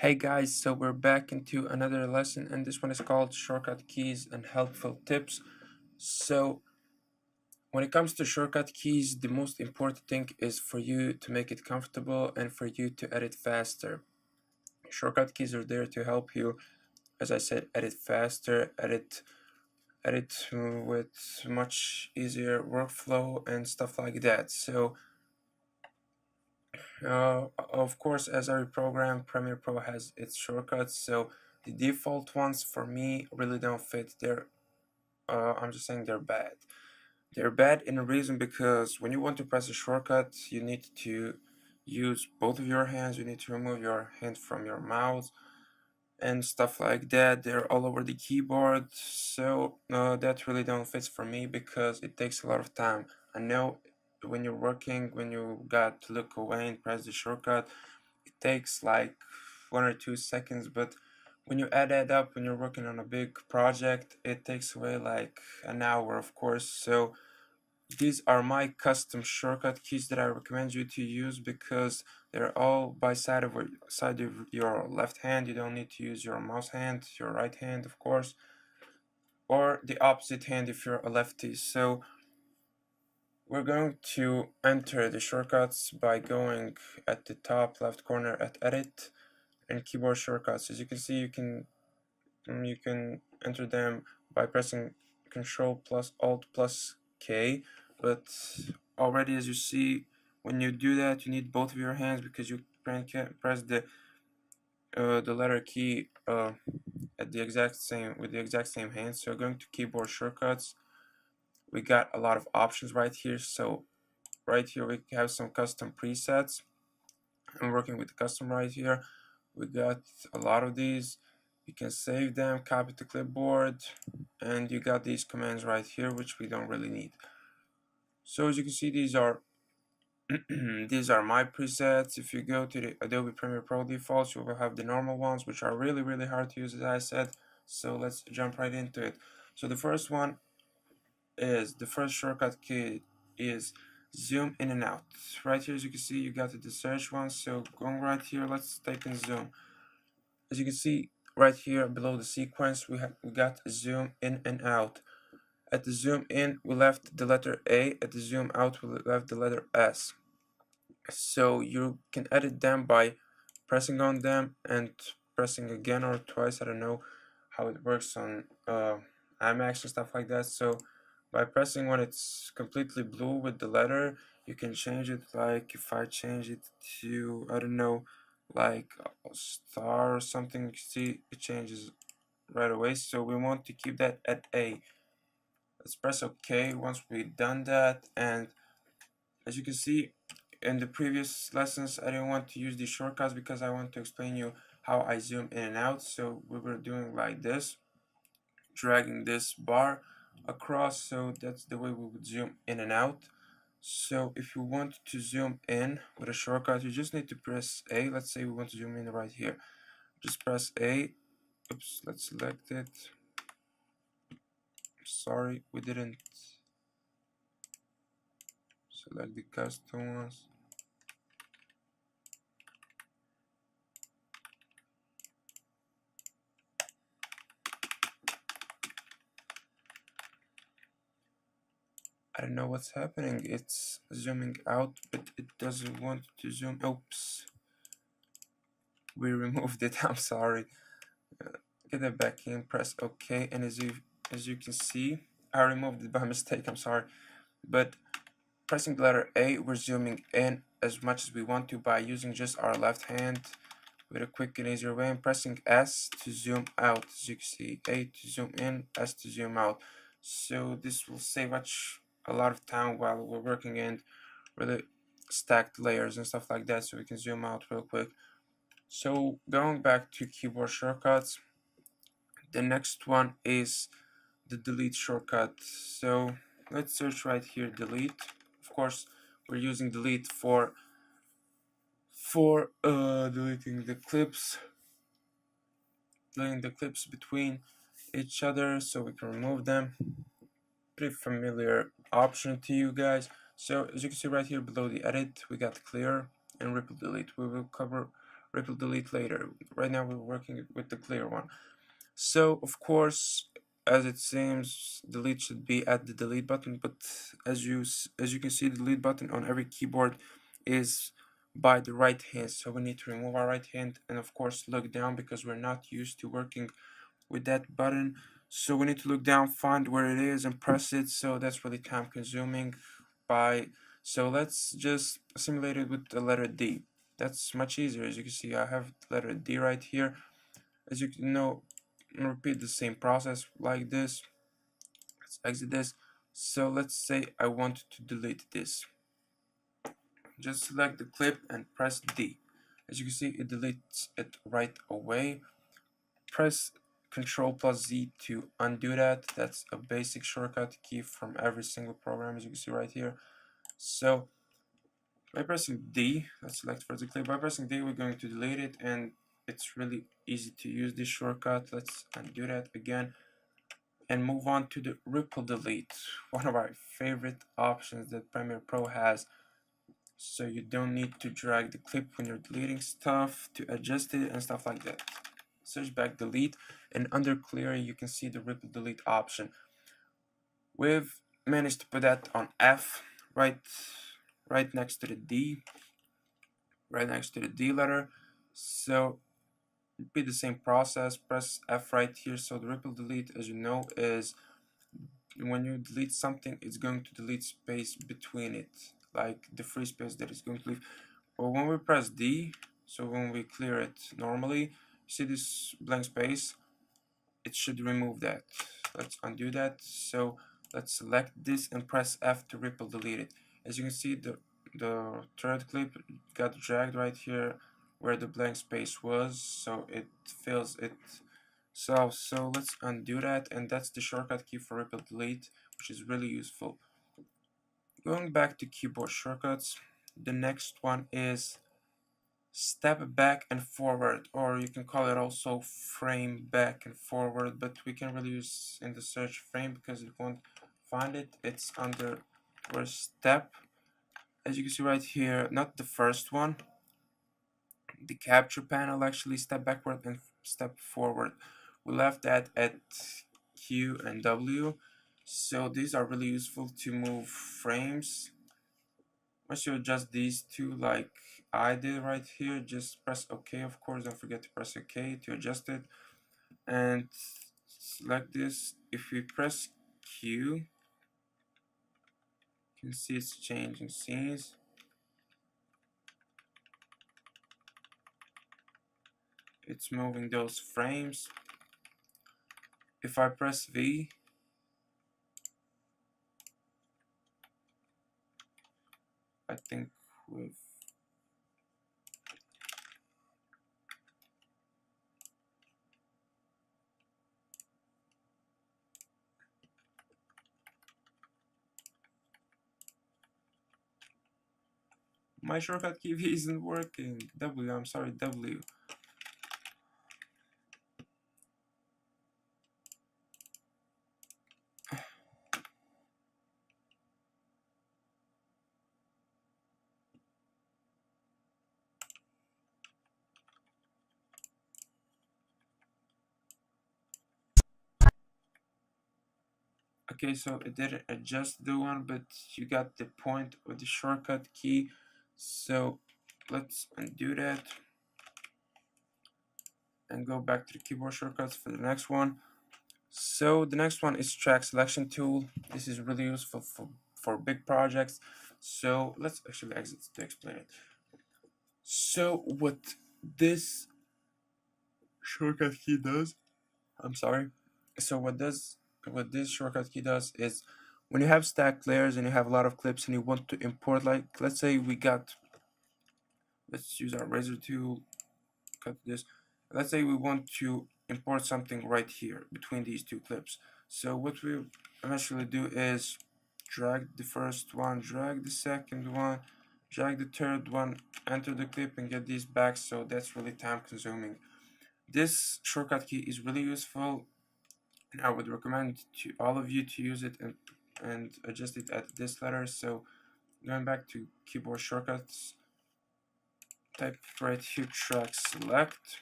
Hey guys, so we're back into another lesson, and this one is called Shortcut Keys and Helpful Tips. So, when it comes to shortcut keys, the most important thing is for you to make it comfortable and for you to edit faster. Shortcut keys are there to help you, as I said, edit faster, edit with much easier workflow and stuff like that. So, of course, as every program, Premiere Pro has its shortcuts. So the default ones for me really don't fit. I'm just saying they're bad. They're bad in a reason because when you want to press a shortcut, you need to use both of your hands. You need to remove your hand from your mouse and stuff like that. They're all over the keyboard. So that really don't fit for me because it takes a lot of time. I know when you're working, when you got to look away and press the shortcut, it takes like 1 or 2 seconds, but when you add that up, when you're working on a big project, it takes away like an hour, of course. So these are my custom shortcut keys that I recommend you to use because they're all by side of your left hand. You don't need to use your mouse hand, your right hand, of course, or the opposite hand if you're a lefty. So we're going to enter the shortcuts by going at the top left corner at edit and keyboard shortcuts. As you can see, you can enter them by pressing Control plus Alt plus K. But already, as you see, when you do that, you need both of your hands because you can't press the letter key at the exact same with the exact same hand. So going to keyboard shortcuts, we got a lot of options right here. So right here we have some custom presets. I'm working with the custom right here. We got a lot of these. You can save them, copy to clipboard, and you got these commands right here, which we don't really need. So as you can see, these are these are my presets. If you go to the Adobe Premiere Pro defaults, you will have the normal ones, which are really hard to use, as I said. So let's jump right into it. So the first shortcut key is zoom in and out. Right here, as you can see, you got the search one. So going right here, let's type in zoom. As you can see right here below the sequence, we got zoom in and out. At the zoom in, we left the letter A. At the zoom out, we left the letter S. So you can edit them by pressing on them and pressing again or twice. I don't know how it works on IMAX and stuff like that. So by pressing when it's completely blue with the letter, you can change it. Like if I change it to, I don't know, like a star or something, you see it changes right away. So we want to keep that at A. Let's press OK once we've done that. And as you can see in the previous lessons, I didn't want to use these shortcuts because I want to explain you how I zoom in and out. So we were doing like this, dragging this bar across. So that's the way we would zoom in and out. So if you want to zoom in with a shortcut, you just need to press A. Let's say we want to zoom in right here. Just press A. Oops, let's select it. Sorry, we didn't select the custom ones. I don't know what's happening. It's zooming out, but it doesn't want to zoom. Oops. We removed it. I'm sorry. Get it back in, press OK, and as you can see, I removed it by mistake. I'm sorry. But pressing the letter A, we're zooming in as much as we want to by using just our left hand with a quick and easier way, and pressing S to zoom out. As you can see, A to zoom in, S to zoom out. So this will save a lot of time while we're working in really stacked layers and stuff like that, so we can zoom out real quick. So going back to keyboard shortcuts, the next one is the delete shortcut. So let's search right here, delete. Of course, we're using delete for deleting the clips, between each other so we can remove them. Pretty familiar option to you guys. So as you can see right here below the edit, we got clear and ripple delete. We will cover ripple delete later. Right now we're working with the clear one. So of course, as it seems, delete should be at the delete button, but as you can see, the delete button on every keyboard is by the right hand. So we need to remove our right hand and of course look down because we're not used to working with that button. So we need to look down, find where it is, and press it. So that's really time consuming. So let's just simulate it with the letter D. That's much easier. As you can see, I have the letter D right here. As you can know, repeat the same process like this. Let's exit this. So let's say I want to delete this. Just select the clip and press D. As you can see, it deletes it right away. Press Ctrl plus Z to undo that. That's a basic shortcut key from every single program, as you can see right here. So by pressing D, let's select for the clip. By pressing D, we're going to delete it, and it's really easy to use this shortcut. Let's undo that again and move on to the ripple delete, one of our favorite options that Premiere Pro has. So you don't need to drag the clip when you're deleting stuff to adjust it and stuff like that. Search back delete, and under clear you can see the ripple delete option. We've managed to put that on F, right next to the D, right next to the D letter. So repeat the same process, press F right here. So the ripple delete, as you know, is when you delete something, it's going to delete space between it, like the free space that it's going to leave. But when we press D, so when we clear it normally, see this blank space, it should remove that. Let's undo that. So let's select this and press F to ripple delete it. As you can see, the third clip got dragged right here where the blank space was, so it fills it. So let's undo that, and that's the shortcut key for ripple delete, which is really useful. Going back to keyboard shortcuts, the next one is step back and forward, or you can call it also frame back and forward, but we can really use in the search frame because it won't find it. It's under where step, as you can see right here, not the first one, the capture panel, actually step backward and step forward. We left that at Q and W, so these are really useful to move frames. Once you adjust these two like I did right here, just press OK. Of course, don't forget to press OK to adjust it, and select this. If we press Q, you can see it's changing scenes. It's moving those frames. If I press V, I think with my shortcut key V isn't working. W, I'm sorry, W. Okay, so it didn't adjust the one, but you got the point of the shortcut key. So let's undo that and go back to the keyboard shortcuts for the next one. So the next one is track selection tool. This is really useful for big projects. So let's actually exit to explain it. So what this shortcut key does, I'm sorry. So what this shortcut key does is when you have stacked layers and you have a lot of clips and you want to import, like let's say let's use our razor tool, cut this. Let's say we want to import something right here between these two clips. So what we eventually do is drag the first one, drag the second one, drag the third one, enter the clip and get these back. So that's really time consuming. This shortcut key is really useful, and I would recommend to all of you to use it and adjust it at this letter. So going back to keyboard shortcuts, type right here, track select,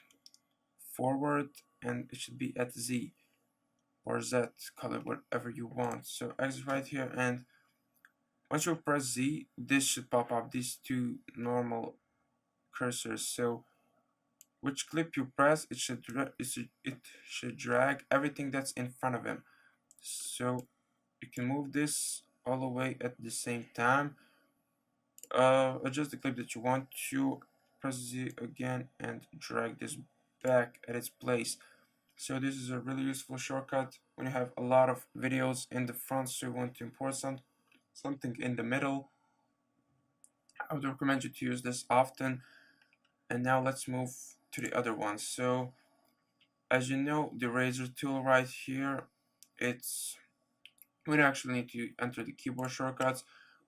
forward, and it should be at Z or Z, call it whatever you want. So exit right here, and once you press Z, this should pop up, these two normal cursors. So which clip you press, it should drag everything that's in front of him. So you can move this all the way at the same time. Adjust the clip that you want to, press Z again, and drag this back at its place. So this is a really useful shortcut when you have a lot of videos in the front, so you want to import something in the middle. I would recommend you to use this often. And now let's move to the other one. So as you know, the razor tool right here, we don't actually need to enter the keyboard shortcuts.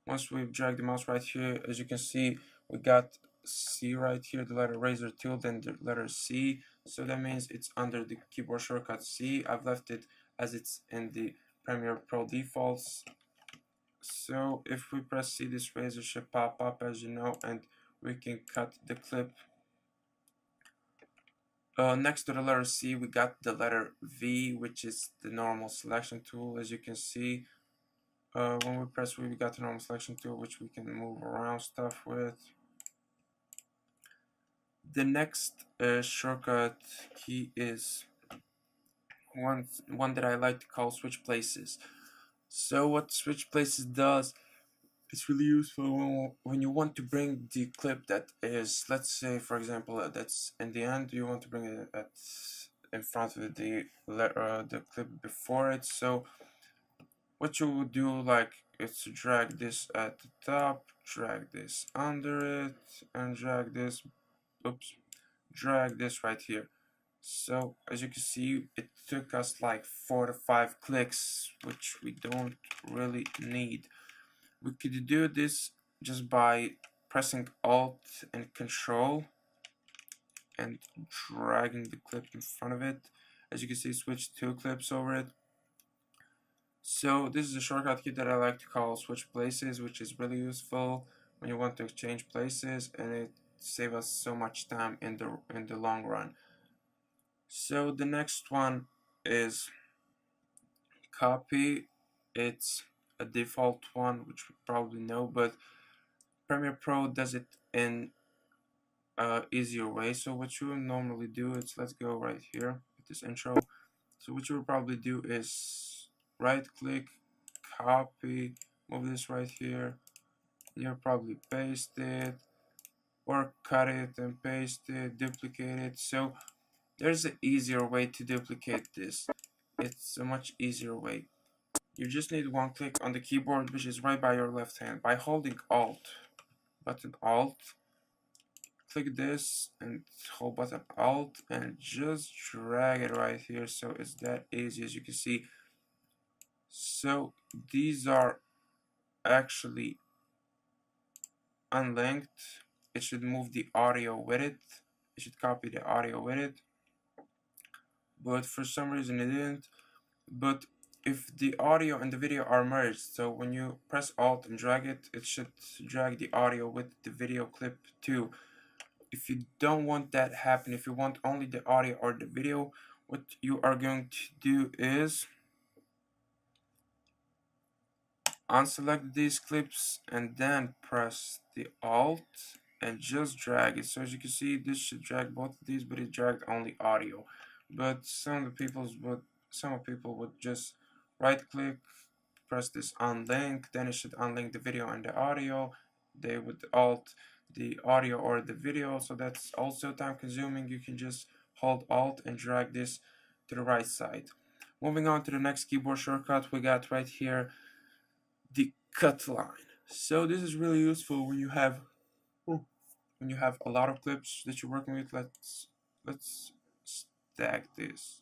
Once we've dragged the mouse right here, as you can see, we got C right here, the letter razor tool, then the letter C. So that means it's under the keyboard shortcut C. I've left it as it's in the Premiere Pro defaults. So if we press C, this razor should pop up, as you know, and we can cut the clip. Next to the letter C, we got the letter V, which is the normal selection tool. As you can see, when we press V, we got the normal selection tool, which we can move around stuff with. The next shortcut key is one that I like to call switch places. So what switch places does, it's really useful when you want to bring the clip that is, let's say for example, that's in the end, you want to bring it in front of the clip before it. So what you would do, like, is to drag this at the top, drag this under it, and drag this right here. So as you can see, it took us like 4 to 5 clicks, which we don't really need. We could do this just by pressing Alt and Control and dragging the clip in front of it. As you can see, switch 2 clips over it. So this is a shortcut key that I like to call switch places, which is really useful when you want to exchange places, and it saves us so much time in the long run. So the next one is copy. It's a default one, which we probably know, but Premiere Pro does it in easier way. So what you would normally do is, let's go right here with this intro. So what you would probably do is right click, copy, move this right here. You'll probably paste it or cut it and paste it, duplicate it. So there's an easier way to duplicate this. It's a much easier way. You just need one click on the keyboard, which is right by your left hand. By holding button Alt, click this and hold button Alt and just drag it right here. So it's that easy, as you can see. So these are actually unlinked. It should move the audio with it. It should copy the audio with it. But for some reason it didn't. But if the audio and the video are merged, so when you press Alt and drag it, it should drag the audio with the video clip too. If you don't want that to happen, if you want only the audio or the video, what you are going to do is unselect these clips and then press the Alt and just drag it. So as you can see, this should drag both of these, but it dragged only audio. But some people would just right click, press this unlink, then it should unlink the video and the audio. They would alt the audio or the video, so that's also time consuming. You can just hold Alt and drag this to the right side. Moving on to the next keyboard shortcut, we got right here the cut line. So this is really useful when you have a lot of clips that you're working with. Let's stack this.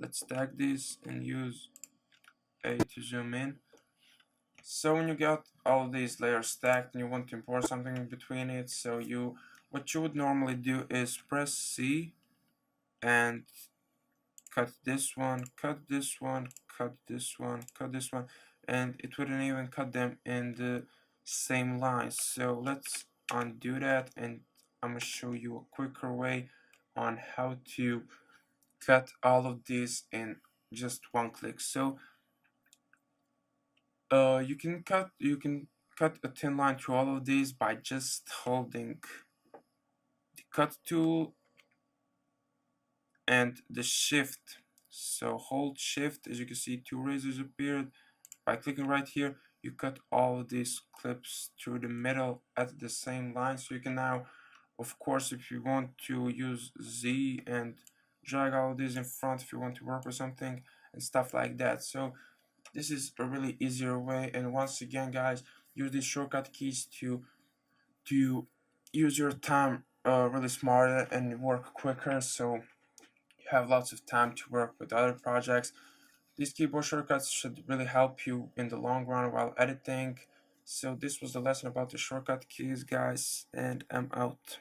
Let's stack this and use A to zoom in. So when you got all these layers stacked and you want to import something in between it, so you what you would normally do is press C and cut this one, cut this one, cut this one, cut this one, and it wouldn't even cut them in the same line. So let's undo that, and I'm gonna show you a quicker way on how to cut all of these in just one click. So you can cut a thin line through all of these by just holding the cut tool and the shift. So hold shift, as you can see two razors appeared. By clicking right here, you cut all of these clips through the middle at the same line. So you can now, of course, if you want to use Z and drag all of these in front if you want to work with something and stuff like that. So this is a really easier way, and once again guys, use these shortcut keys to use your time really smarter and work quicker, so you have lots of time to work with other projects. These keyboard shortcuts should really help you in the long run while editing. So this was the lesson about the shortcut keys guys, and I'm out.